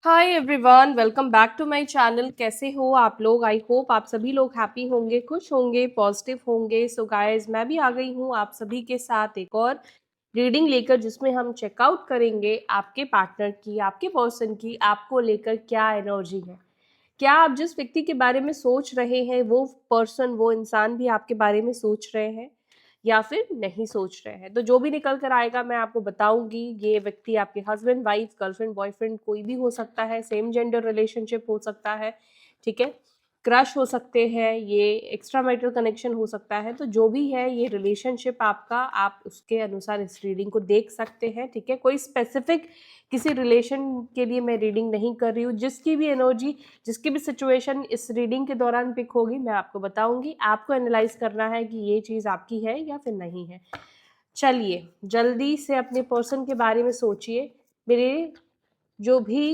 Hi everyone, welcome back to my channel. कैसे हो आप लोग? आई होप आप सभी लोग हैप्पी होंगे, खुश होंगे, पॉजिटिव होंगे। सो गाइस, मैं भी आ गई हूँ आप सभी के साथ एक और रीडिंग लेकर, जिसमें हम चेकआउट करेंगे आपके पार्टनर की, आपके पर्सन की आपको लेकर क्या एनर्जी है। क्या आप जिस व्यक्ति के बारे में सोच रहे हैं वो पर्सन, वो इंसान भी आपके बारे में सोच रहे हैं या फिर नहीं सोच रहे हैं? तो जो भी निकल कर आएगा मैं आपको बताऊंगी। ये व्यक्ति आपके हस्बैंड, वाइफ, गर्लफ्रेंड, बॉयफ्रेंड कोई भी हो सकता है, सेम जेंडर रिलेशनशिप हो सकता है, ठीक है, क्रश हो सकते हैं, ये एक्स्ट्रा मैरिटल कनेक्शन हो सकता है। तो जो भी है ये रिलेशनशिप आपका, आप उसके अनुसार इस रीडिंग को देख सकते हैं, ठीक है। कोई स्पेसिफिक किसी रिलेशन के लिए मैं रीडिंग नहीं कर रही हूँ। जिसकी भी एनर्जी, जिसकी भी सिचुएशन इस रीडिंग के दौरान पिक होगी मैं आपको बताऊंगी। आपको एनालाइज करना है कि ये चीज़ आपकी है या फिर नहीं है। चलिए जल्दी से अपने पर्सन के बारे में सोचिए। मेरे जो भी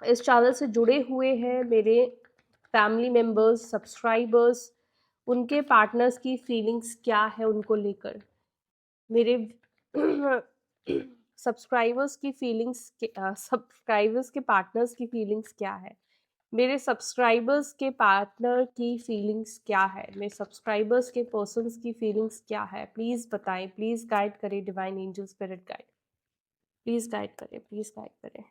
इस चैनल से जुड़े हुए हैं, मेरे फैमिली मेंबर्स, सब्सक्राइबर्स, उनके पार्टनर्स की फीलिंग्स क्या है उनको लेकर। मेरे सब्सक्राइबर्स की फीलिंग्स, सब्सक्राइबर्स के पार्टनर्स की फीलिंग्स क्या है। मेरे सब्सक्राइबर्स के पार्टनर की फीलिंग्स क्या है। मेरे सब्सक्राइबर्स के पर्सन्स की फीलिंग्स क्या है। प्लीज़ बताएं, प्लीज़ गाइड करें, divine angel spirit guide, please guide करें, प्लीज़ गाइड करें।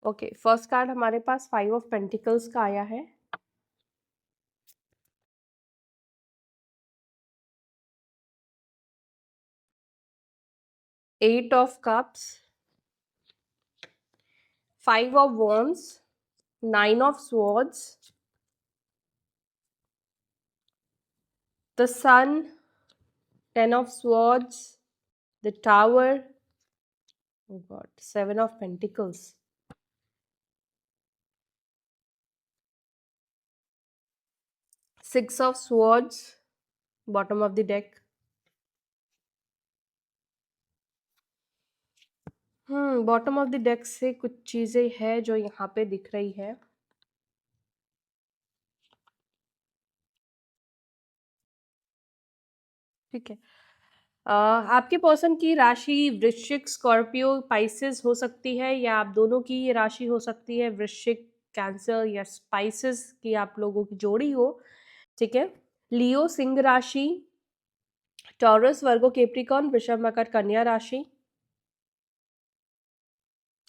ओके, फर्स्ट कार्ड हमारे पास 5 ऑफ पेंटिकल्स का आया है। 8 of cups, 5 of wands, 9 of swords, the sun, 10 of swords, the tower, oh god, 7 of pentacles, 6 of swords, bottom of the deck. Bottom of the deck से कुछ चीजें हैं जो यहाँ पे दिख रही है। ठीक है। आपके पर्सन की राशि वृश्चिक, स्कॉर्पियो, पाइसेस हो सकती है, या आप दोनों की ये राशि हो सकती है, वृश्चिक, कैंसर या स्पाइसेस की आप लोगों की जोड़ी हो, ठीक है। लियो सिंह राशि, टॉरस, वर्गो, केप्रिकॉन, वृषभ, मकर, कन्या राशि,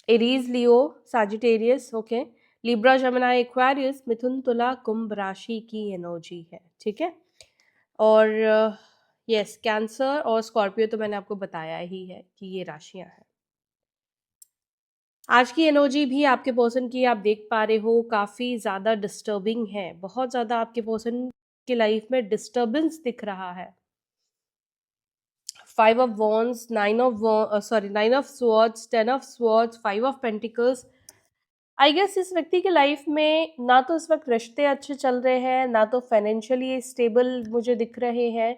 Aries, Leo, Sagittarius, okay, Libra, Jamuna, Aquarius, मिथुन, तुला, कुंभ राशि की एनर्जी है, ठीक है। और यस, कैंसर और स्कॉर्पियो तो मैंने आपको बताया ही है कि ये राशियां हैं। आज की एनर्जी भी आपके पर्सन की आप देख पा रहे हो, काफ़ी ज़्यादा डिस्टर्बिंग है। बहुत ज़्यादा आपके पर्सन की लाइफ में डिस्टर्बेंस दिख रहा है। 5 of wands, 9 of swords, 10 of swords, 5 of pentacles. I guess इस व्यक्ति के लाइफ में ना तो इस वक्त रिश्ते अच्छे चल रहे हैं, ना तो फाइनेंशियली स्टेबल मुझे दिख रहे हैं,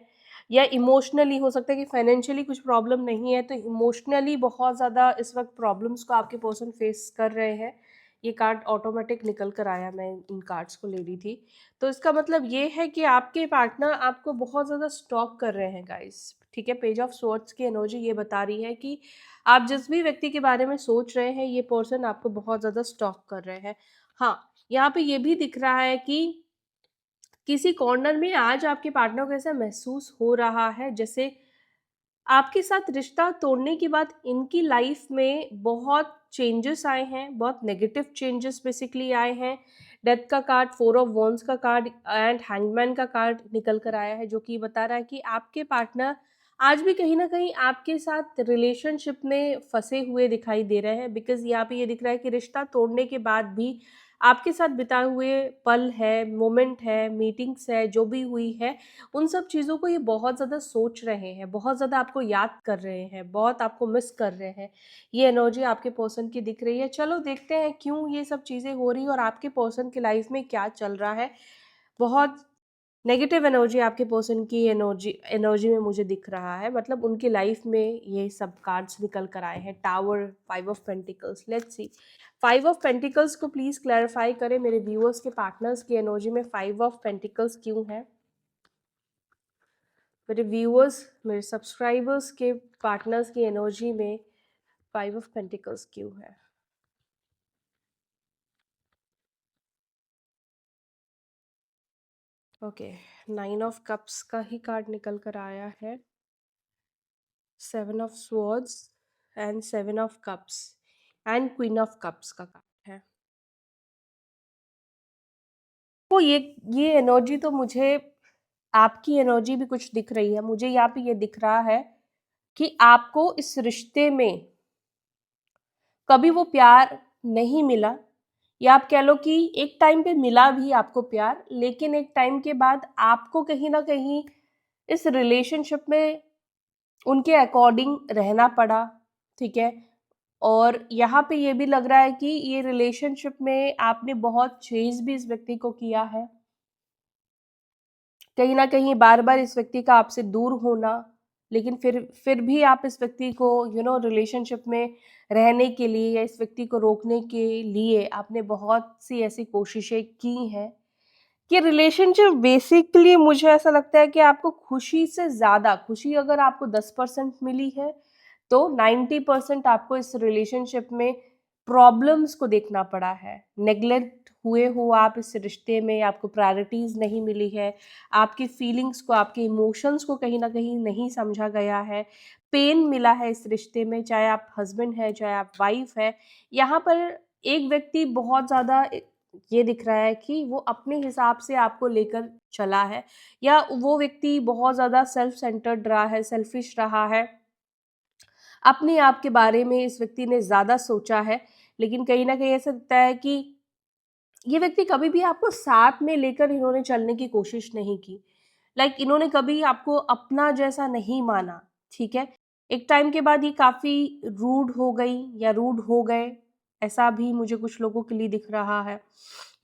या इमोशनली हो सकता है कि फाइनेंशियली कुछ प्रॉब्लम नहीं है तो इमोशनली बहुत ज़्यादा इस वक्त प्रॉब्लम्स को आपके पर्सन फेस कर रहे हैं। ये कार्ड ऑटोमेटिक निकल कर आया, मैं इन कार्ड्स को ले रही थी। तो इसका मतलब ये है कि आपके पार्टनर आपको बहुत ज़्यादा स्टॉक कर रहे हैं गाइस, ठीक है। पेज ऑफ स्वॉर्ड्स की एनर्जी ये बता रही है कि आप जिस भी व्यक्ति के बारे में सोच रहे हैं ये पर्सन आपको बहुत ज़्यादा स्टॉक कर रहे हैं। हाँ, यहाँ पे ये भी दिख रहा है कि किसी कॉर्नर में आज आपके पार्टनर को ऐसा महसूस हो रहा है जैसे आपके साथ रिश्ता तोड़ने के बाद इनकी लाइफ में बहुत चेंजेस आए हैं, बहुत नेगेटिव चेंजेस बेसिकली आए हैं। डेथ का कार्ड, 4 ऑफ वॉन्ड्स का कार्ड एंड हैंगमैन का कार्ड निकल कर आया है, जो कि बता रहा है कि आपके पार्टनर आज भी कहीं ना कहीं आपके साथ रिलेशनशिप में फंसे हुए दिखाई दे रहे हैं। बिकॉज यहाँ पे ये दिख रहा है कि रिश्ता तोड़ने के बाद भी आपके साथ बिताए हुए पल है, मोमेंट है, मीटिंग्स है, जो भी हुई है, उन सब चीज़ों को ये बहुत ज़्यादा सोच रहे हैं, बहुत ज़्यादा आपको याद कर रहे हैं, बहुत आपको मिस कर रहे हैं। ये एनर्जी आपके पर्सन की दिख रही है। चलो देखते हैं क्यों ये सब चीज़ें हो रही हैं और आपके पर्सन की लाइफ में क्या चल रहा है। बहुत नेगेटिव एनर्जी आपके पर्सन की एनर्जी एनर्जी में मुझे दिख रहा है, मतलब उनकी लाइफ में ये सब कार्ड्स निकल कर आए हैं। Tower, 5 of pentacles, let's see 5 of pentacles को प्लीज क्लैरिफाई करें मेरे व्यूअर्स के पार्टनर्स की एनर्जी में 5 ऑफ पेंटिकल्स क्यों है। मेरे व्यूअर्स, मेरे सब्सक्राइबर्स के पार्टनर्स की एनर्जी में 5 ऑफ पेंटिकल्स क्यों है। ओके, 9 ऑफ कप्स का ही कार्ड निकल कर आया है, 7 of swords and 7 of cups and queen of cups का कार्ड है। तो ये एनर्जी तो मुझे, आपकी एनर्जी भी कुछ दिख रही है मुझे। यहाँ पे ये दिख रहा है कि आपको इस रिश्ते में कभी वो प्यार नहीं मिला, या आप कह लो कि एक टाइम पे मिला भी आपको प्यार, लेकिन एक टाइम के बाद आपको कहीं ना कहीं इस रिलेशनशिप में उनके अकॉर्डिंग रहना पड़ा, ठीक है। और यहाँ पे ये भी लग रहा है कि ये रिलेशनशिप में आपने बहुत चेज भी इस व्यक्ति को किया है, कहीं ना कहीं बार बार इस व्यक्ति का आपसे दूर होना, लेकिन फिर भी आप इस व्यक्ति को रिलेशनशिप में रहने के लिए या इस व्यक्ति को रोकने के लिए आपने बहुत सी ऐसी कोशिशें की हैं कि रिलेशनशिप बेसिकली, मुझे ऐसा लगता है कि आपको खुशी से ज़्यादा, खुशी अगर आपको 10% मिली है तो 90% आपको इस रिलेशनशिप में प्रॉब्लम्स को देखना पड़ा है। नेग्लेक्ट हुए हो आप इस रिश्ते में, आपको प्रायोरिटीज़ नहीं मिली है, आपकी फीलिंग्स को, आपके इमोशंस को कहीं ना कहीं नहीं समझा गया है, पेन मिला है इस रिश्ते में, चाहे आप हस्बैंड है चाहे आप वाइफ है। यहाँ पर एक व्यक्ति बहुत ज़्यादा, ये दिख रहा है कि वो अपने हिसाब से आपको लेकर चला है, या वो व्यक्ति बहुत ज़्यादा सेल्फ सेंटर्ड रहा है, सेल्फिश रहा है, अपने आप के बारे में इस व्यक्ति ने ज़्यादा सोचा है। लेकिन कहीं न कहीं ऐसा लगता है कि ये व्यक्ति कभी भी आपको साथ में लेकर इन्होंने चलने की कोशिश नहीं की। इन्होंने कभी आपको अपना जैसा नहीं माना, ठीक है? एक टाइम के बाद ये काफ़ी रूड हो गई या रूड हो गए, ऐसा भी मुझे कुछ लोगों के लिए दिख रहा है।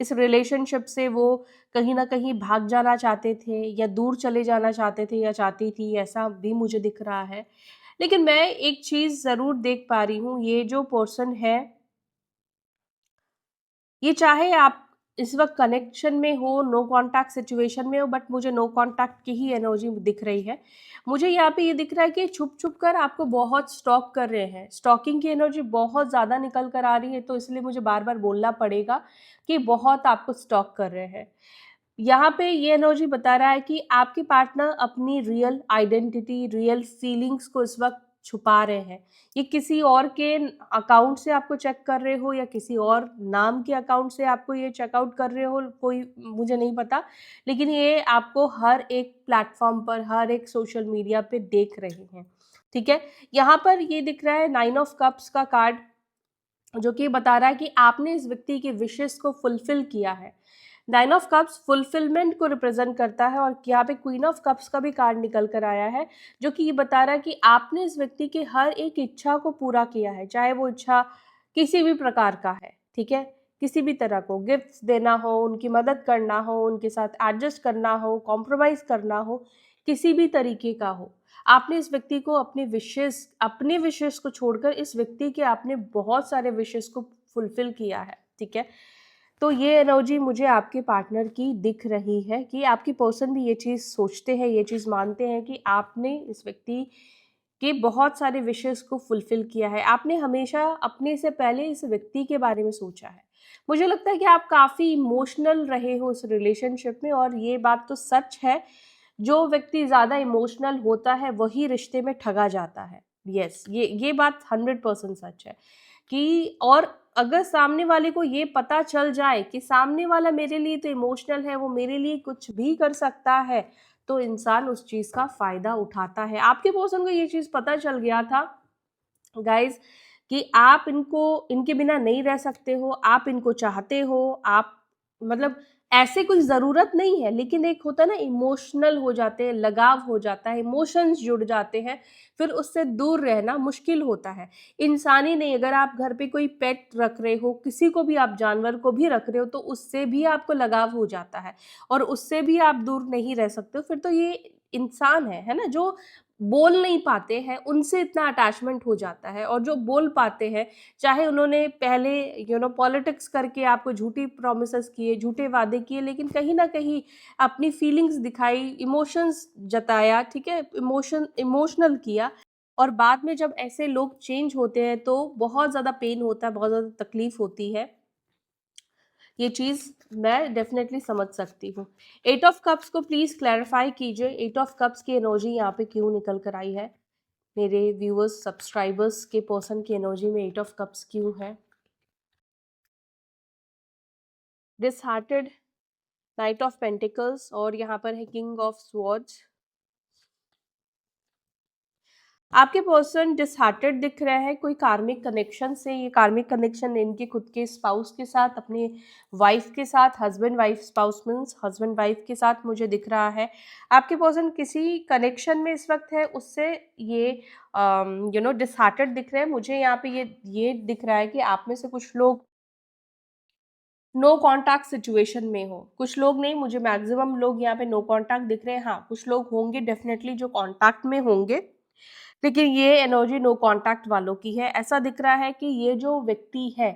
इस रिलेशनशिप से वो कहीं न कहीं भाग जाना चाहते थे या दूर चले जाना चाहते थे या चाहती थी, ऐसा भी मुझे दिख रहा है। लेकिन मैं एक चीज़ ज़रूर देख पा रही हूँ, ये जो पर्सन है, ये चाहे आप इस वक़्त कनेक्शन में हो, नो कॉन्टैक्ट सिचुएशन में हो, बट मुझे नो कॉन्टैक्ट की ही एनर्जी दिख रही है। मुझे यहाँ पे ये दिख रहा है कि छुप-छुप कर आपको बहुत स्टॉक कर रहे हैं। स्टॉकिंग की एनर्जी बहुत ज़्यादा निकल कर आ रही है, तो इसलिए मुझे बार-बार बोलना पड़ेगा कि बहुत आपको स्टॉक कर रहे हैं। यहाँ पे ये एनर्जी बता रहा है कि आपके पार्टनर अपनी रियल आइडेंटिटी, रियल फीलिंग्स को इस वक़्त छुपा रहे हैं। ये किसी और के अकाउंट से आपको चेक कर रहे हो या किसी और नाम के अकाउंट से आपको ये चेकआउट कर रहे हो, कोई मुझे नहीं पता। लेकिन ये आपको हर एक प्लेटफ़ॉर्म पर, हर एक सोशल मीडिया पे देख रहे हैं, ठीक है? यहाँ पर ये दिख रहा है 9 ऑफ कप्स का कार्ड, जो कि बता रहा है कि आपने इस व्यक्ति के विशेस को फुलफिल किया है। 9 ऑफ कप्स फुलफिलमेंट को रिप्रेजेंट करता है, और यहाँ पे क्वीन ऑफ कप्स का भी कार्ड निकल कर आया है, जो कि ये बता रहा है कि आपने इस व्यक्ति की हर एक इच्छा को पूरा किया है, चाहे वो इच्छा किसी भी प्रकार का है, ठीक है। किसी भी तरह को गिफ्ट्स देना हो, उनकी मदद करना हो, उनके साथ एडजस्ट करना हो, कॉम्प्रोमाइज़ करना हो, किसी भी तरीके का हो, आपने इस व्यक्ति को अपने विशेष को छोड़कर इस व्यक्ति के आपने बहुत सारे विशेष को फुलफिल किया है, ठीक है। तो ये एनर्जी मुझे आपके पार्टनर की दिख रही है कि आपकी पर्सन भी ये चीज़ सोचते हैं, ये चीज़ मानते हैं कि आपने इस व्यक्ति के बहुत सारे विशेस को फुलफिल किया है। आपने हमेशा अपने से पहले इस व्यक्ति के बारे में सोचा है। मुझे लगता है कि आप काफ़ी इमोशनल रहे हो उस रिलेशनशिप में, और ये बात तो सच है, जो व्यक्ति ज़्यादा इमोशनल होता है वही रिश्ते में ठगा जाता है। यस, ये बात 100% सच है कि, और अगर सामने वाले को ये पता चल जाए कि सामने वाला मेरे लिए तो इमोशनल है, वो मेरे लिए कुछ भी कर सकता है, तो इंसान उस चीज़ का फ़ायदा उठाता है। आपके पर्सन को ये चीज़ पता चल गया था गाइज़ कि आप इनके बिना नहीं रह सकते हो, आप इनको चाहते हो, आप मतलब ऐसे कोई ज़रूरत नहीं है, लेकिन एक होता है ना, इमोशनल हो जाते हैं, लगाव हो जाता है, इमोशंस जुड़ जाते हैं, फिर उससे दूर रहना मुश्किल होता है। इंसान ही नहीं, अगर आप घर पे कोई पेट रख रहे हो, किसी को भी आप जानवर को भी रख रहे हो, तो उससे भी आपको लगाव हो जाता है और उससे भी आप दूर नहीं रह सकते हो। फिर तो ये इंसान है ना? जो बोल नहीं पाते हैं, उनसे इतना अटैचमेंट हो जाता है, और जो बोल पाते हैं, चाहे उन्होंने पहले पॉलिटिक्स करके आपको झूठी प्रोमिसेस किए, झूठे वादे किए, लेकिन कहीं न कहीं अपनी फीलिंग्स दिखाई, इमोशंस जताया, ठीक है? इमोशनल किया, और बाद में जब ऐसे लोग चेंज होते हैं तो बहुत ज़्यादा पेन होता है, बहुत ज़्यादा तकलीफ होती है। ये चीज़ मैं डेफ़िनेटली समझ सकती हूँ। 8 ऑफ कप्स को प्लीज़ क्लैरिफ़ाई कीजिए, 8 ऑफ कप्स की एनर्जी यहाँ पे क्यों निकल कर आई है? मेरे व्यूअर्स, सब्सक्राइबर्स के पर्सन की एनर्जी में 8 ऑफ कप्स क्यों है? डिसहार्टेड, नाइट ऑफ पेंटिकल्स, और यहाँ पर है किंग ऑफ स्वॉर्ड्स। आपके पर्सन डिसहार्टेड दिख रहे हैं कोई कार्मिक कनेक्शन से। ये कार्मिक कनेक्शन इनके खुद के स्पाउस के साथ, अपने वाइफ के साथ, husband wife, spouse means husband wife के साथ मुझे दिख रहा है। आपके पर्सन किसी कनेक्शन में इस वक्त है, उससे ये डिसहार्टेड दिख रहे हैं। मुझे यहाँ पे ये दिख रहा है कि आप में से कुछ लोग नो कॉन्टैक्ट सिचुएशन में हो। कुछ लोग नहीं, मुझे मैक्सिमम लोग यहाँ पे नो कॉन्टैक्ट दिख रहे हैं। हाँ, कुछ लोग होंगे डेफिनेटली जो कॉन्टैक्ट में होंगे, लेकिन ये एनर्जी नो कॉन्टैक्ट वालों की है। ऐसा दिख रहा है कि ये जो व्यक्ति है,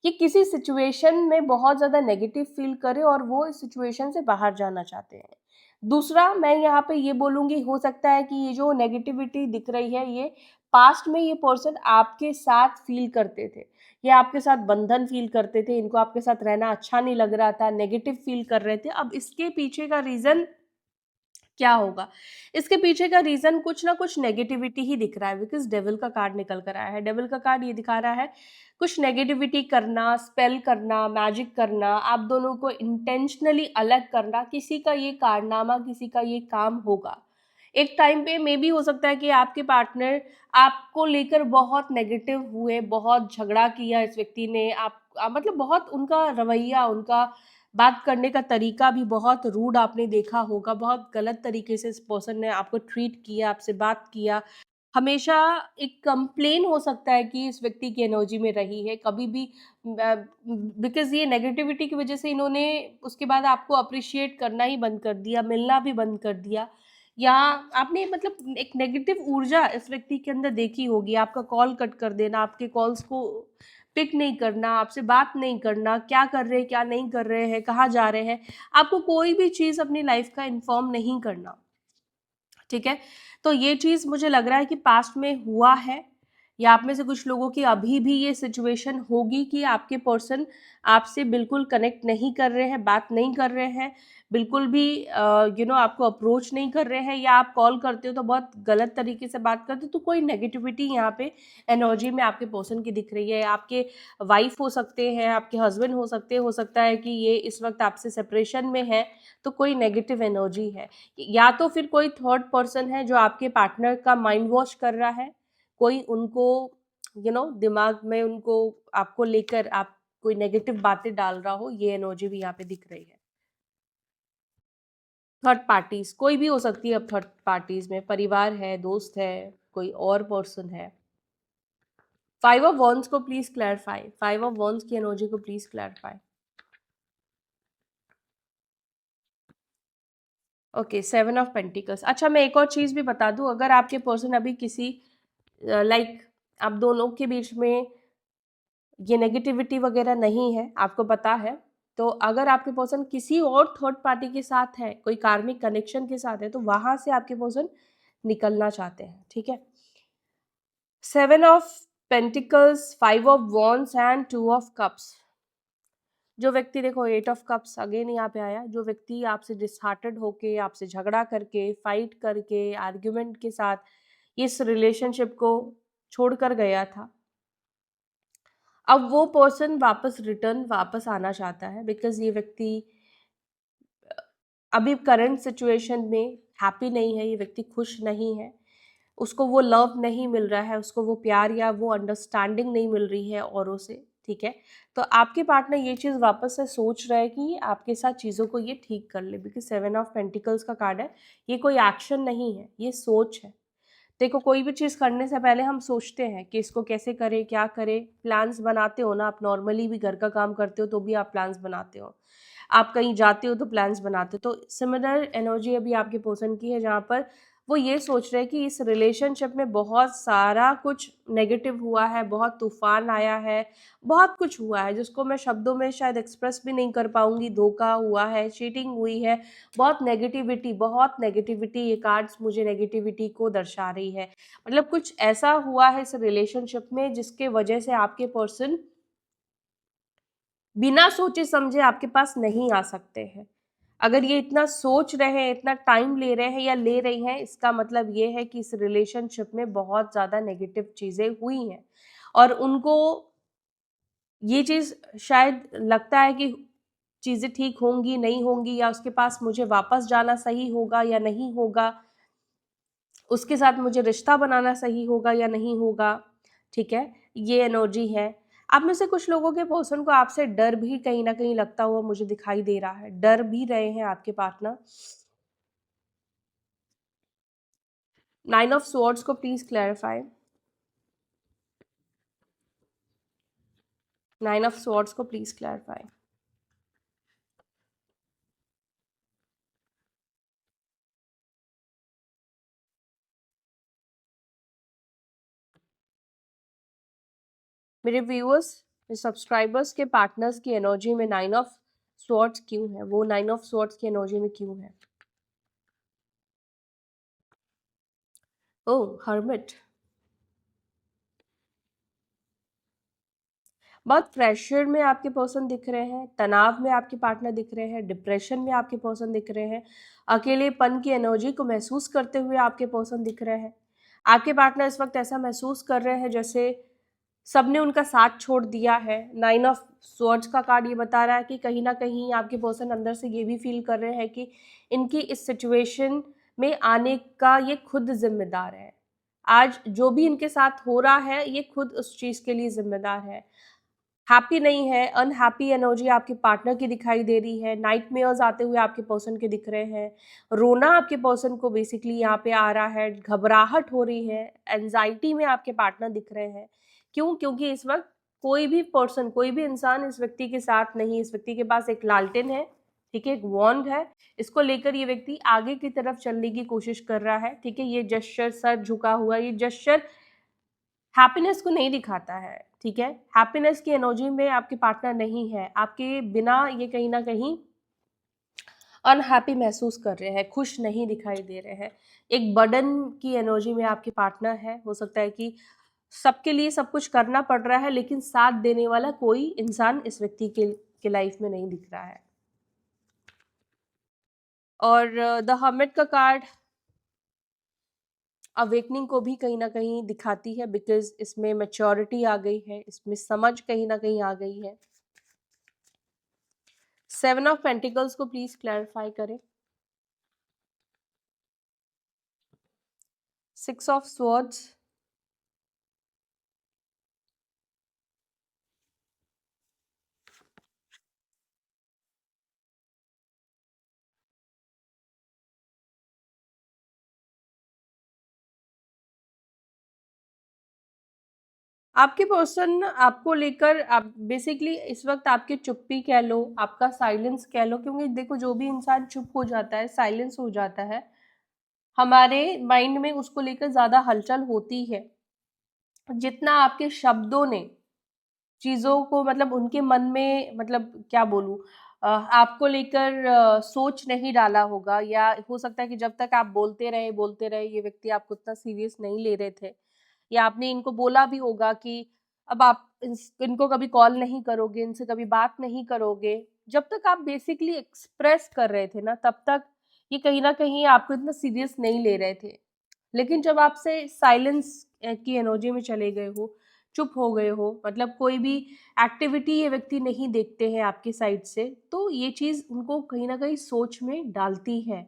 ये किसी सिचुएशन में बहुत ज़्यादा नेगेटिव फील करे और वो इस सिचुएशन से बाहर जाना चाहते हैं। दूसरा, मैं यहाँ पे ये बोलूँगी, हो सकता है कि ये जो नेगेटिविटी दिख रही है, ये पास्ट में ये पर्सन आपके साथ फील करते थे, ये आपके साथ बंधन फील करते थे, इनको आपके साथ रहना अच्छा नहीं लग रहा था, नेगेटिव फील कर रहे थे। अब इसके पीछे का रीज़न क्या होगा? इसके पीछे का रीज़न कुछ ना कुछ नेगेटिविटी ही दिख रहा है, बिकॉज़ डेविल का कार्ड निकल कर आया है। डेविल का कार्ड ये दिखा रहा है कुछ नेगेटिविटी करना, स्पेल करना, मैजिक करना, आप दोनों को इंटेंशनली अलग करना, किसी का ये कारनामा, किसी का ये काम होगा। एक टाइम पे मे बी हो सकता है कि आपके पार्टनर आपको लेकर बहुत नेगेटिव हुए, बहुत झगड़ा किया इस व्यक्ति ने, मतलब बहुत उनका रवैया, उनका बात करने का तरीका भी बहुत रूड आपने देखा होगा, बहुत गलत तरीके से इस पर्सन ने आपको ट्रीट किया, आपसे बात किया। हमेशा एक कंप्लेन हो सकता है कि इस व्यक्ति की एनर्जी में रही है, कभी भी बिकॉज़ ये नेगेटिविटी की वजह से इन्होंने उसके बाद आपको अप्रिशिएट करना ही बंद कर दिया, मिलना भी बंद कर दिया, या आपने मतलब एक नेगेटिव ऊर्जा इस व्यक्ति के अंदर देखी होगी। आपका कॉल कट कर देना, आपके कॉल्स को पिक नहीं करना, आपसे बात नहीं करना, क्या कर रहे हैं, क्या नहीं कर रहे हैं, कहाँ जा रहे हैं, आपको कोई भी चीज़ अपनी लाइफ का इन्फॉर्म नहीं करना, ठीक है? तो ये चीज़ मुझे लग रहा है कि पास्ट में हुआ है, या आप में से कुछ लोगों की अभी भी ये सिचुएशन होगी कि आपके पर्सन आपसे बिल्कुल कनेक्ट नहीं कर रहे हैं, बात नहीं कर रहे हैं, बिल्कुल भी आपको अप्रोच नहीं कर रहे हैं, या आप कॉल करते हो तो बहुत गलत तरीके से बात करते हो। तो कोई नेगेटिविटी यहाँ पे एनर्जी में आपके पर्सन की दिख रही है। आपके वाइफ हो सकते हैं, आपके हस्बैंड हो सकते हैं, हो सकता है कि ये इस वक्त आपसे सेपरेशन में है, तो कोई नेगेटिव एनर्जी है। या तो फिर कोई थर्ड पर्सन है जो आपके पार्टनर का माइंड वॉश कर रहा है, कोई उनको दिमाग में उनको आपको लेकर आप कोई नेगेटिव बातें डाल रहा हो, ये एनर्जी भी यहाँ पे दिख रही है। थर्ड पार्टीज कोई भी हो सकती है, अब थर्ड पार्टीज में परिवार है, दोस्त है, कोई और पर्सन है। 5 ऑफ वॉन्ड्स को प्लीज क्लैरिफाई, 5 ऑफ वॉन्ड्स की एनर्जी को please clarify. Okay, 7 of pentacles. अच्छा, मैं एक और चीज़ भी बता दूं, अगर आपके पर्सन अभी किसी लाइक आप दोनों के बीच में ये नेगेटिविटी वगैरह नहीं है, आपको पता है, तो अगर आपके पर्सन किसी और थर्ड पार्टी के साथ है, कोई कार्मिक कनेक्शन के साथ है, तो वहां से आपके पर्सन निकलना चाहते हैं, ठीक है? 7 of pentacles, 5 of wands and 2 of cups. जो व्यक्ति, देखो 8 ऑफ कप्स अगेन यहाँ पे आया, जो व्यक्ति आपसे डिसहार्टेड होके, आपसे झगड़ा करके, फाइट करके, आर्ग्यूमेंट के साथ इस रिलेशनशिप को छोड़कर गया था, अब वो पर्सन वापस आना चाहता है, बिकॉज ये व्यक्ति अभी करंट सिचुएशन में हैप्पी नहीं है, ये व्यक्ति खुश नहीं है, उसको वो लव नहीं मिल रहा है, उसको वो प्यार या वो अंडरस्टैंडिंग नहीं मिल रही है औरों से, ठीक है। तो आपके पार्टनर ये चीज़ वापस से सोच रहा है कि आपके साथ चीज़ों को ये ठीक कर ले, बिकॉज़ 7 ऑफ पेंटिकल्स का कार्ड है। ये कोई एक्शन नहीं है, ये सोच है। देखो, कोई भी चीज़ करने से पहले हम सोचते हैं कि इसको कैसे करें, क्या करें, प्लान्स बनाते हो ना। आप नॉर्मली भी घर का काम करते हो तो भी आप प्लान्स बनाते हो, आप कहीं जाते हो तो प्लान्स बनाते हो। तो सिमिलर एनर्जी अभी आपके पर्सन की है, जहाँ पर वो ये सोच रहे हैं कि इस रिलेशनशिप में बहुत सारा कुछ नेगेटिव हुआ है, बहुत तूफान आया है, बहुत कुछ हुआ है जिसको मैं शब्दों में शायद एक्सप्रेस भी नहीं कर पाऊंगी। धोखा हुआ है, चीटिंग हुई है, बहुत नेगेटिविटी, ये कार्ड्स मुझे नेगेटिविटी को दर्शा रही है। मतलब कुछ ऐसा हुआ है इस रिलेशनशिप में जिसके वजह से आपके पर्सन बिना सोचे समझे आपके पास नहीं आ सकते हैं। अगर ये इतना सोच रहे हैं, इतना टाइम ले रहे हैं या ले रही हैं, इसका मतलब ये है कि इस रिलेशनशिप में बहुत ज़्यादा नेगेटिव चीज़ें हुई हैं और उनको ये चीज़ शायद लगता है कि चीज़ें ठीक होंगी, नहीं होंगी, या उसके पास मुझे वापस जाना सही होगा या नहीं होगा, उसके साथ मुझे रिश्ता बनाना सही होगा या नहीं होगा। ठीक है, ये एनर्जी है। आप में से कुछ लोगों के पर्सन को आपसे डर भी कहीं ना कहीं लगता हुआ मुझे दिखाई दे रहा है, डर भी रहे हैं आपके पार्टनर। 9 ऑफ स्वॉर्ड्स को प्लीज क्लैरिफाई। 9 ऑफ स्वॉर्ड्स को प्लीज क्लैरिफाई। मेरे व्यूअर्स, मेरे सब्सक्राइबर्स के पार्टनर्स की एनर्जी में 9 ऑफ स्वॉर्ड्स क्यों है, वो 9 ऑफ स्वॉर्ड्स की एनर्जी में क्यों है? ओह, हर्मिट। बहुत प्रेशर में आपके पर्सन दिख रहे हैं, तनाव में आपके पार्टनर दिख रहे हैं, डिप्रेशन में आपके पर्सन दिख रहे हैं, अकेलेपन की एनर्जी को महसूस करते हुए आपके पर्सन दिख रहे हैं। आपके पार्टनर इस वक्त ऐसा महसूस कर रहे हैं जैसे सबने उनका साथ छोड़ दिया है। 9 ऑफ स्वॉर्ड्स का कार्ड ये बता रहा है कि कहीं ना कहीं आपके पर्सन अंदर से ये भी फील कर रहे हैं कि इनकी इस सिचुएशन में आने का ये खुद जिम्मेदार है। आज जो भी इनके साथ हो रहा है, ये खुद उस चीज़ के लिए जिम्मेदार है। हैप्पी नहीं है, अनहैप्पी एनर्जी आपके पार्टनर की दिखाई दे रही है। नाइटमेयर्स आते हुए आपके पर्सन के दिख रहे हैं। रोना आपके पर्सन को बेसिकली यहाँ पे आ रहा है, घबराहट हो रही है, एंजाइटी में आपके पार्टनर दिख रहे हैं। क्यों? क्योंकि इस वक्त कोई भी पर्सन, कोई भी इंसान इस व्यक्ति के साथ नहीं। इस व्यक्ति के पास एक लालटेन है, ठीक है, एक वॉन्ड है। इसको लेकर ये व्यक्ति आगे की तरफ चलने की कोशिश कर रहा है, ठीक है। ये जेस्चर, सर झुका हुआ, ये जेस्चर हैप्पीनेस को नहीं दिखाता है, ठीक है। हैप्पीनेस की एनर्जी में आपके पार्टनर नहीं है। आपके बिना ये कहीं ना कहीं अनहैप्पी महसूस कर रहे हैं, खुश नहीं दिखाई दे रहे हैं। एक बर्डन की एनर्जी में आपके पार्टनर है। हो सकता है कि सबके लिए सब कुछ करना पड़ रहा है, लेकिन साथ देने वाला कोई इंसान इस व्यक्ति के लाइफ में नहीं दिख रहा है। और द हर्मिट का कार्ड अवेकनिंग को भी कहीं ना कहीं दिखाती है, बिकॉज इसमें मैच्योरिटी आ गई है, इसमें समझ कहीं ना कहीं आ गई है। 7 ऑफ पेंटिकल्स को प्लीज क्लैरिफाई करें। 6 ऑफ स्वॉर्ड्स, आपके पर्सन आपको लेकर, आप बेसिकली इस वक्त आपकी चुप्पी कह लो, आपका साइलेंस कह लो, क्योंकि देखो जो भी इंसान चुप हो जाता है, साइलेंस हो जाता है, हमारे माइंड में उसको लेकर ज्यादा हलचल होती है। जितना आपके शब्दों ने चीज़ों को, मतलब उनके मन में, मतलब क्या बोलूँ, आपको लेकर सोच नहीं डाला होगा, या हो सकता है कि जब तक आप बोलते रहे, ये व्यक्ति आपको उतना सीरियस नहीं ले रहे थे, या आपने इनको बोला भी होगा कि अब आप इनको कभी कॉल नहीं करोगे, इनसे कभी बात नहीं करोगे। जब तक आप बेसिकली एक्सप्रेस कर रहे थे ना, तब तक ये कहीं ना कहीं आपको इतना सीरियस नहीं ले रहे थे। लेकिन जब आपसे साइलेंस की एनर्जी में चले गए हो, चुप हो गए हो, मतलब कोई भी एक्टिविटी ये व्यक्ति नहीं देखते हैं आपकी साइड से, तो ये चीज़ उनको कहीं ना कहीं सोच में डालती है।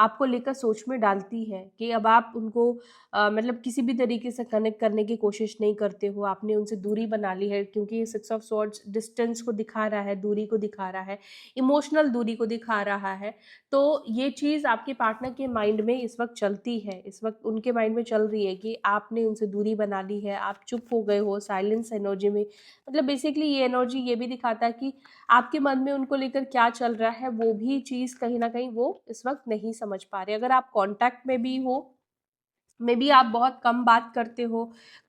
आपको लेकर सोच में डालती है कि अब आप उनको मतलब किसी भी तरीके से कनेक्ट करने की कोशिश नहीं करते हो, आपने उनसे दूरी बना ली है, क्योंकि सिक्स ऑफ स्वॉर्ड्स डिस्टेंस को दिखा रहा है, दूरी को दिखा रहा है, इमोशनल दूरी को दिखा रहा है। तो ये चीज़ आपके पार्टनर के माइंड में इस वक्त चलती है, इस वक्त उनके माइंड में चल रही है कि आपने उनसे दूरी बना ली है, आप चुप हो गए हो, साइलेंस एनर्जी में। मतलब बेसिकली ये एनर्जी ये भी दिखाता है कि आपके मन में उनको लेकर क्या चल रहा है, वो भी चीज़ कहीं न कहीं वो इस वक़्त नहीं समझ पा रहे। अगर आप कॉन्टैक्ट में भी हो, मे बी आप बहुत कम बात करते हो,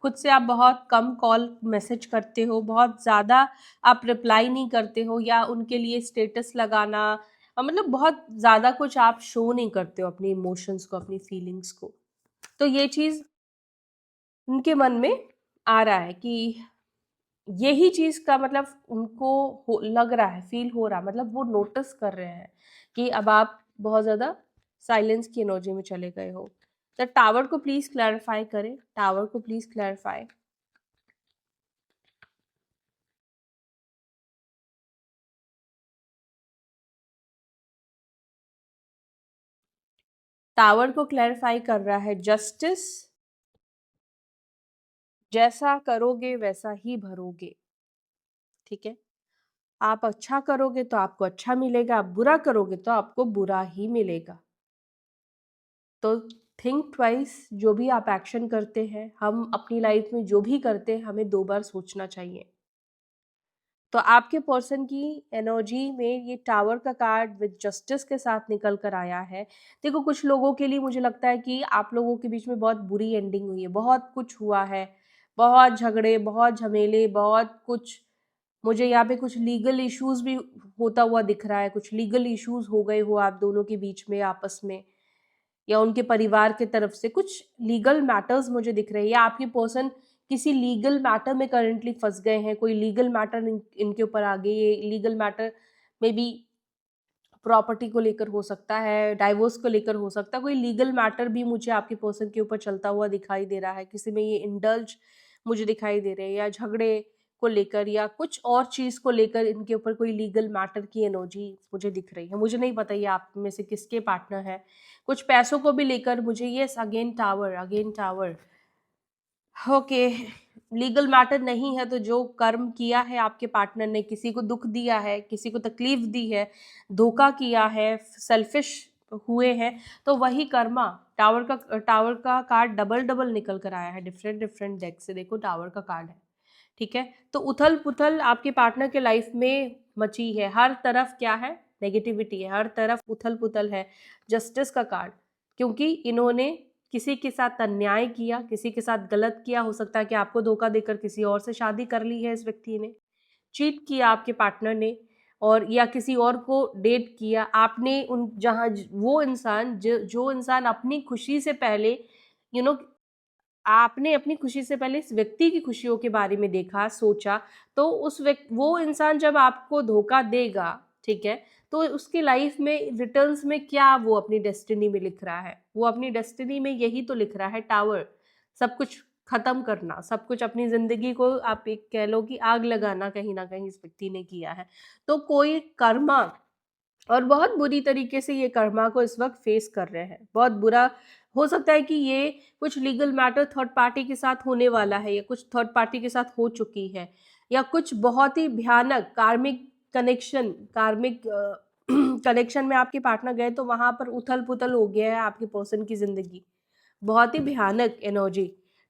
खुद से आप बहुत कम कॉल मैसेज करते हो, बहुत ज़्यादा आप रिप्लाई नहीं करते हो, या उनके लिए स्टेटस लगाना मतलब बहुत ज़्यादा कुछ आप शो नहीं करते हो अपने इमोशंस को, अपनी फीलिंग्स को। तो ये चीज़ उनके मन में आ रहा है कि यही चीज़ का मतलब उनको लग रहा है, फील हो रहा है, मतलब वो नोटिस कर रहे हैं कि अब आप बहुत ज़्यादा साइलेंस की एनर्जी में चले गए हो। तो टावर को प्लीज़ क्लैरिफाई करें, टावर को प्लीज़ क्लैरिफाई। टावर को क्लैरिफाई कर रहा है जस्टिस, जैसा करोगे वैसा ही भरोगे, ठीक है? आप अच्छा करोगे तो आपको अच्छा मिलेगा, आप बुरा करोगे तो आपको बुरा ही मिलेगा। तो थिंक ट्वाइस, जो भी आप एक्शन करते हैं, हम अपनी लाइफ में जो भी करते हैं, हमें 2 बार सोचना चाहिए। तो आपके पर्सन की एनर्जी में ये टावर का कार्ड विद जस्टिस के साथ निकल कर आया है। देखो, कुछ लोगों के लिए मुझे लगता है कि आप लोगों के बीच में बहुत बुरी एंडिंग हुई है, बहुत कुछ हुआ है, बहुत झगड़े, बहुत झमेले, बहुत कुछ। मुझे यहाँ पे कुछ लीगल इश्यूज़ भी होता हुआ दिख रहा है, कुछ लीगल इश्यूज़ हो गए हो आप दोनों के बीच में आपस में, या उनके परिवार की तरफ से कुछ लीगल मैटर्स मुझे दिख रहे हैं, या आपके पर्सन किसी लीगल मैटर में करंटली फंस गए हैं, कोई लीगल मैटर इनके ऊपर आ गई, ये legal matter may be property को लेकर हो सकता है, डाइवोर्स को लेकर हो सकता है, कोई लीगल मैटर भी मुझे आपके पर्सन के ऊपर चलता हुआ दिखाई दे रहा है, किसी में ये इंडल्ज मुझे दिखाई दे रहे हैं, या झगड़े को लेकर या कुछ और चीज़ को लेकर इनके ऊपर कोई लीगल मैटर की एनर्जी मुझे दिख रही है। मुझे नहीं पता ये आप में से किसके पार्टनर है। कुछ पैसों को भी लेकर मुझे, yes, again tower, again tower. Okay, legal matter नहीं है तो जो कर्म किया है आपके पार्टनर ने, किसी को दुख दिया है, किसी को तकलीफ दी है, धोखा किया है, सेल्फिश हुए हैं, तो वही कर्मा। टावर का कार्ड डबल डबल निकल कर आया है डिफरेंट डिफरेंट डेक से। देखो, टावर का कार्ड है, ठीक है? तो उथल पुथल आपके पार्टनर के लाइफ में मची है, हर तरफ क्या है, नेगेटिविटी है, हर तरफ उथल पुथल है। जस्टिस का कार्ड, क्योंकि इन्होंने किसी के साथ अन्याय किया, किसी के साथ गलत किया, हो सकता है कि आपको धोखा देकर किसी और से शादी कर ली है इस व्यक्ति ने, चीट किया आपके पार्टनर ने, और या किसी और को डेट किया आपने। उन जहाँ वो इंसान जो इंसान अपनी खुशी से पहले, यू नो, आपने अपनी खुशी से पहले इस व्यक्ति की खुशियों के बारे में देखा, सोचा, तो वो इंसान जब आपको धोखा देगा, ठीक है, तो उसकी लाइफ में रिटर्न्स में क्या वो अपनी डेस्टिनी में लिख रहा है, वो अपनी डेस्टिनी में यही तो लिख रहा है, टावर। सब कुछ खत्म करना, सब कुछ, अपनी जिंदगी को आप एक कह लो कि आग लगाना कहीं ना कहीं इस व्यक्ति ने किया है। तो कोई कर्मा, और बहुत बुरी तरीके से ये कर्मा को इस वक्त फेस कर रहे हैं, बहुत बुरा। हो सकता है कि ये कुछ लीगल मैटर थर्ड पार्टी के साथ होने वाला है, या कुछ थर्ड पार्टी के साथ हो चुकी है, या कुछ बहुत ही भयानक कार्मिक कनेक्शन, कार्मिक कनेक्शन में आपके पार्टनर गए तो वहां पर उथल पुथल हो गया है आपके पर्सन की जिंदगी। बहुत ही भयानक एनर्जी,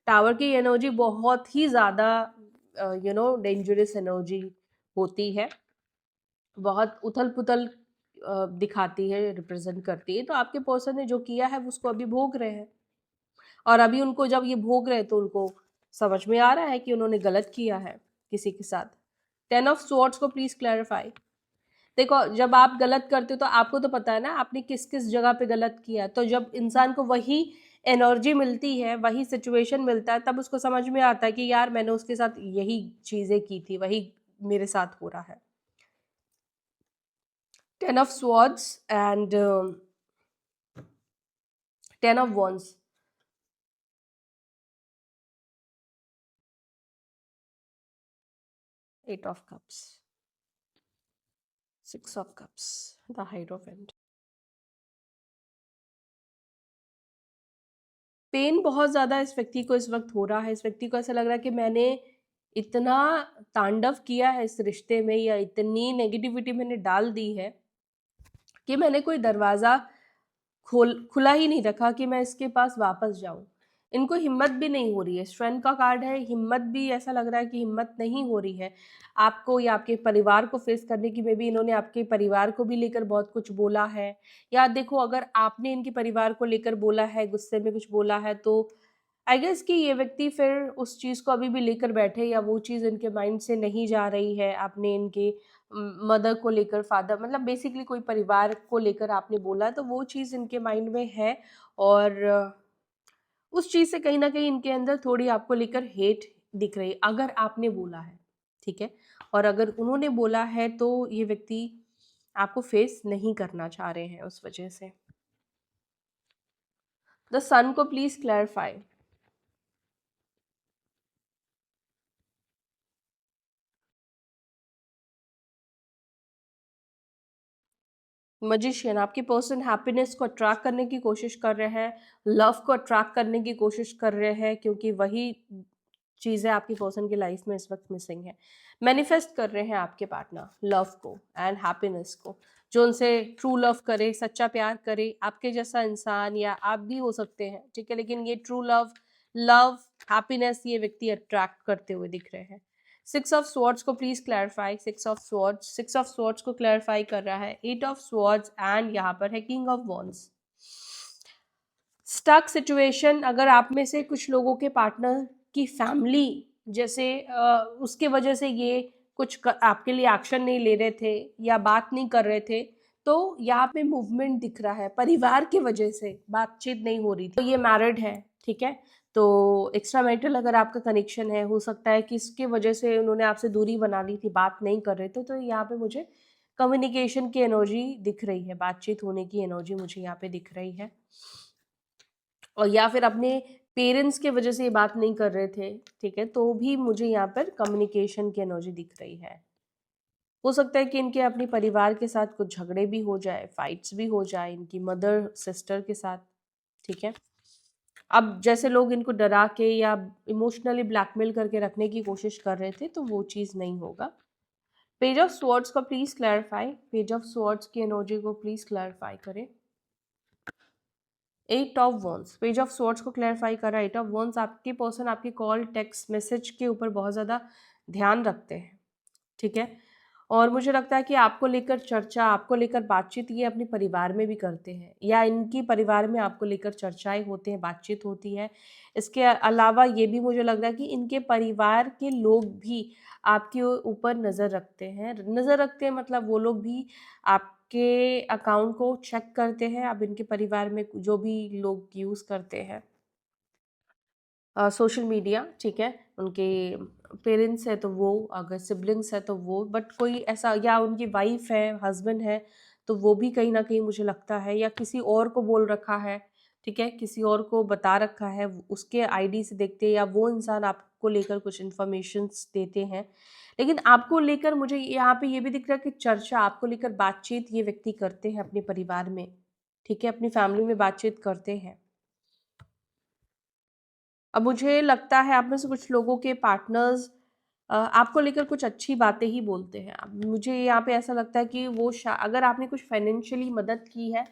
टावर की एनर्जी बहुत ही ज्यादा डेंजरस एनर्जी होती है, बहुत उथल पुथल दिखाती है, रिप्रेजेंट करती है। तो आपके पर्सन ने जो किया है उसको अभी भोग रहे हैं, और अभी उनको जब ये भोग रहे हैं तो उनको समझ में आ रहा है कि उन्होंने गलत किया है किसी के साथ। 10 ऑफ स्वॉर्ड्स को प्लीज क्लैरिफाई। देखो, जब आप गलत करते हो तो आपको तो पता है ना आपने किस किस जगह पे गलत किया, तो जब इंसान को वही एनर्जी मिलती है, वही सिचुएशन मिलता है, तब उसको समझ में आता है कि यार मैंने उसके साथ यही चीजें की थी, वही मेरे साथ हो रहा है। 10 of swords and 10 of wands. 8 of cups. 6 of cups. The Hierophant. Pain बहुत ज़्यादा इस व्यक्ति को इस वक्त हो रहा है। इस व्यक्ति को ऐसा लग रहा है कि मैंने इतना तांडव किया है इस रिश्ते में, या इतनी नेगेटिविटी मैंने डाल दी है कि मैंने कोई दरवाज़ा खुला ही नहीं रखा कि मैं इसके पास वापस जाऊं। इनको हिम्मत भी नहीं हो रही है। स्ट्रेंथ का कार्ड है, हिम्मत भी ऐसा लग रहा है कि हिम्मत नहीं हो रही है आपको या आपके परिवार को फेस करने की। मे बी इन्होंने आपके परिवार को भी लेकर बहुत कुछ बोला है, या देखो अगर आपने इनके परिवार को लेकर बोला है, गुस्से में कुछ बोला है, तो आई गेस कि ये व्यक्ति फिर उस चीज़ को अभी भी लेकर बैठे, या वो चीज़ इनके माइंड से नहीं जा रही है। आपने इनके मदर को लेकर, फादर मतलब बेसिकली कोई परिवार को लेकर आपने बोला, तो वो चीज़ इनके माइंड में है। और उस चीज़ से कहीं न कहीं इनके अंदर थोड़ी आपको लेकर हेट दिख रही है, अगर आपने बोला है, ठीक है? और अगर उन्होंने बोला है तो ये व्यक्ति आपको फेस नहीं करना चाह रहे हैं उस वजह से। द सन को प्लीज़ क्लैरिफाई। मजिशियन, आपकी पर्सन हैप्पीनेस को अट्रैक्ट करने की कोशिश कर रहे हैं, लव को अट्रैक्ट करने की कोशिश कर रहे हैं, क्योंकि वही चीज़ें आपकी पर्सन की लाइफ में इस वक्त मिसिंग है। मैनिफेस्ट कर रहे हैं आपके पार्टनर लव को एंड हैप्पीनेस को, जो उनसे ट्रू लव करे, सच्चा प्यार करे, आपके जैसा इंसान, या आप भी हो सकते हैं, ठीक है? लेकिन ये ट्रू लव, लव, हैप्पीनेस ये व्यक्ति अट्रैक्ट करते हुए दिख रहे हैं। सिक्स ऑफ स्वॉर्ड्स को please clarify. Six of swords को क्लैरिफाई कर रहा है एट ऑफ स्वॉर्ड्स, एंड यहाँ पर है king of wands. Stuck situation, अगर आप में से कुछ लोगों के पार्टनर की फैमिली जैसे उसके वजह से ये आपके लिए एक्शन नहीं ले रहे थे या बात नहीं कर रहे थे, तो यहाँ पे मूवमेंट दिख रहा है। परिवार की वजह से बातचीत नहीं हो रही थी, तो ये मैरिड है, ठीक है? तो एक्स्ट्रा मैरिटल अगर आपका कनेक्शन है, हो सकता है कि इसके वजह से उन्होंने आपसे दूरी बना ली थी, बात नहीं कर रहे थे। तो यहाँ पे मुझे कम्युनिकेशन की एनर्जी दिख रही है, बातचीत होने की एनर्जी मुझे यहाँ पे दिख रही है। और या फिर अपने पेरेंट्स के वजह से ये बात नहीं कर रहे थे, ठीक है? तो भी मुझे यहाँ पर कम्युनिकेशन की एनर्जी दिख रही है। हो सकता है कि इनके अपने परिवार के साथ कुछ झगड़े भी हो जाए, फाइट्स भी हो जाए इनकी मदर सिस्टर के साथ, ठीक है? अब जैसे लोग इनको डरा के या इमोशनली ब्लैकमेल करके रखने की कोशिश कर रहे थे, तो वो चीज़ नहीं होगा। पेज ऑफ स्वॉर्ड्स को please clarify. Page of swords की एनर्जी को प्लीज क्लैरिफाई करें। Eight of wands, page of swords को क्लैरिफाई कर रहा है। एट ऑफ वॉन्स, आपकी पर्सन आपकी कॉल, टेक्स्ट मैसेज के ऊपर बहुत ज़्यादा ध्यान रखते हैं, ठीक है? और मुझे लगता है कि आपको लेकर चर्चा, आपको लेकर बातचीत ये अपने परिवार में भी करते हैं, या इनकी परिवार में आपको लेकर चर्चाएं होते हैं, बातचीत होती है। इसके अलावा ये भी मुझे लग रहा है कि इनके परिवार के लोग भी आपके ऊपर नज़र रखते हैं। नज़र रखते हैं मतलब वो लोग भी आपके अकाउंट को चेक करते हैं। अब इनके परिवार में जो भी लोग यूज़ करते हैं सोशल मीडिया, ठीक है? उनके पेरेंट्स है तो वो, अगर सिबलिंग्स है तो वो, बट कोई ऐसा, या उनकी वाइफ है, हस्बैंड है, तो वो भी कहीं ना कहीं मुझे लगता है, या किसी और को बोल रखा है, ठीक है? किसी और को बता रखा है, उसके आईडी से देखते हैं, या वो इंसान आपको लेकर कुछ इन्फॉर्मेशन देते हैं। लेकिन आपको लेकर मुझे यहाँ पे ये भी दिख रहा है कि चर्चा, आपको लेकर बातचीत ये व्यक्ति करते हैं अपने परिवार में, ठीक है? अपनी फैमिली में बातचीत करते हैं। अब मुझे लगता है आप में से कुछ लोगों के पार्टनर्स आपको लेकर कुछ अच्छी बातें ही बोलते हैं। अब मुझे यहाँ पे ऐसा लगता है कि अगर आपने कुछ फाइनेंशियली मदद की है,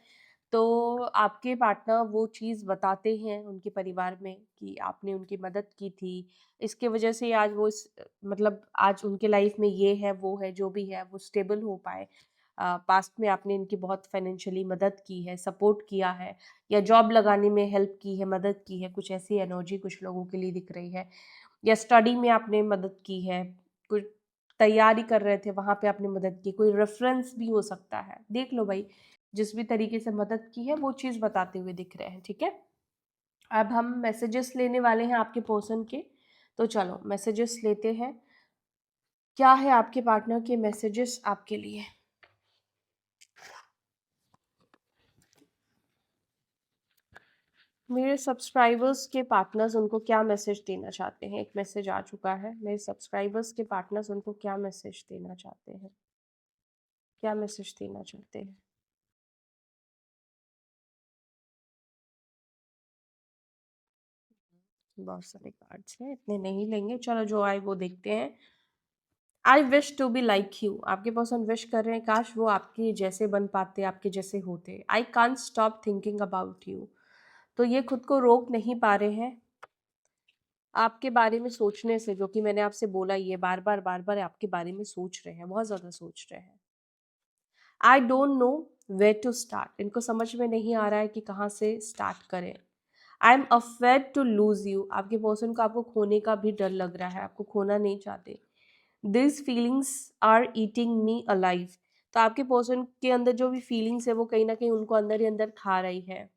तो आपके पार्टनर वो चीज़ बताते हैं उनके परिवार में कि आपने उनकी मदद की थी। इसके वजह से आज वो मतलब आज उनके लाइफ में ये है, वो है, जो भी है, वो स्टेबल हो पाए। पास्ट में आपने इनकी बहुत फाइनेंशियली मदद की है, सपोर्ट किया है, या जॉब लगाने में हेल्प की है, मदद की है। कुछ ऐसी एनर्जी कुछ लोगों के लिए दिख रही है, या स्टडी में आपने मदद की है, कुछ तैयारी कर रहे थे वहाँ पे आपने मदद की। कोई रेफरेंस भी हो सकता है, देख लो भाई। जिस भी तरीके से मदद की है वो चीज़ बताते हुए दिख रहे हैं, ठीक है? अब हम मैसेजेस लेने वाले हैं आपके पर्सन के, तो चलो मैसेजेस लेते हैं। क्या है आपके पार्टनर के मैसेजेस आपके लिए? मेरे सब्सक्राइबर्स के पार्टनर्स उनको क्या मैसेज देना चाहते हैं? एक मैसेज आ चुका है। मेरे सब्सक्राइबर्स के पार्टनर्स उनको क्या मैसेज देना चाहते हैं? क्या मैसेज देना चाहते हैं? बहुत सारे कार्ड्स हैं, इतने नहीं लेंगे, चलो जो आए वो देखते हैं। I wish to be like you, आपके पर्सन विश कर रहे हैं काश वो आपके जैसे बन पाते, आपके जैसे होते। I can't stop thinking about you, तो ये खुद को रोक नहीं पा रहे हैं आपके बारे में सोचने से, जो कि मैंने आपसे बोला, ये बार बार आपके बारे में सोच रहे हैं, बहुत ज़्यादा सोच रहे हैं। I don't know where to start, इनको समझ में नहीं आ रहा है कि कहाँ से स्टार्ट करें। I am afraid to lose you, आपके पर्सन को आपको खोने का भी डर लग रहा है, आपको खोना नहीं चाहते। This feelings are eating me alive, तो आपके पर्सन के अंदर जो भी फीलिंग्स है वो कहीं ना कहीं उनको अंदर ही अंदर खा रही है।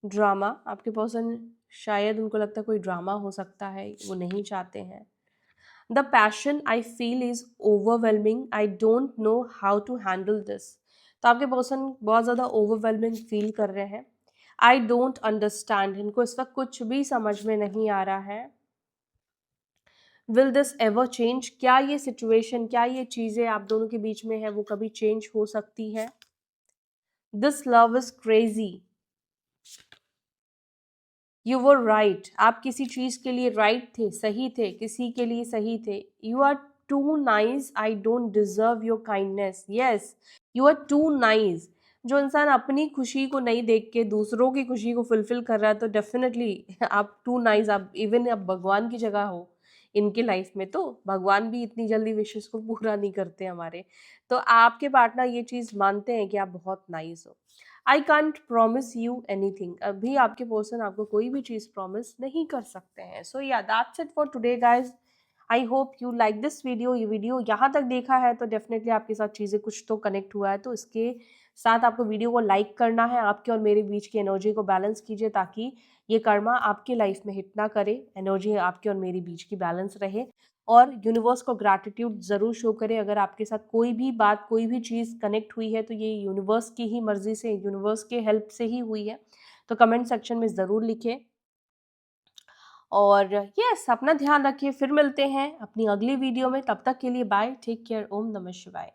ड्रामा, आपके पर्सन शायद उनको लगता है कोई ड्रामा हो सकता है, वो नहीं चाहते हैं। The passion I feel is overwhelming, I don't know how to handle this, तो आपके पर्सन बहुत ज़्यादा ओवरवेलमिंग फील कर रहे हैं। आई डोंट अंडरस्टैंड, इनको इस वक्त कुछ भी समझ में नहीं आ रहा है। विल दिस एवर चेंज, क्या ये सिचुएशन, क्या ये चीज़ें आप दोनों के बीच में है वो कभी चेंज हो सकती है। This love is crazy, you were right, आप किसी चीज के लिए राइट थे, सही थे, किसी के लिए सही थे। You are too nice, I don't deserve your kindness, yes you are too nice. जो इंसान अपनी खुशी को नहीं देख के दूसरों की खुशी को फुलफिल कर रहा है, तो डेफिनेटली आप टू नाइस, आप इवन आप भगवान की जगह हो इनके लाइफ में, तो भगवान भी इतनी जल्दी विशेष को पूरा नहीं करते हमारे। तो आपके पार्टनर ये चीज़ मानते हैं कि आप बहुत नाइस हो। I can't promise you anything, अभी आपके पर्सन आपको कोई भी चीज़ प्रॉमिस नहीं कर सकते हैं। सो या that's it for today guys. I hope you like this video, ये वीडियो यहाँ तक देखा है तो डेफिनेटली आपके साथ चीज़ें कुछ तो कनेक्ट हुआ है, तो इसके साथ आपको वीडियो को लाइक करना है, आपके और मेरे बीच की एनर्जी को बैलेंस कीजिए ताकि ये कर्मा आपकी लाइफ में हिट ना करे, एनर्जी आपके और मेरे बीच की बैलेंस रहे। और यूनिवर्स को ग्रैटिट्यूड ज़रूर शो करें, अगर आपके साथ कोई भी बात, कोई भी चीज़ कनेक्ट हुई है तो ये यूनिवर्स की ही मर्जी से, यूनिवर्स के हेल्प से ही हुई है, तो कमेंट सेक्शन में ज़रूर लिखें। और यस, अपना ध्यान रखिए, फिर मिलते हैं अपनी अगली वीडियो में, तब तक के लिए बाय, टेक केयर, ओम नमः शिवाय।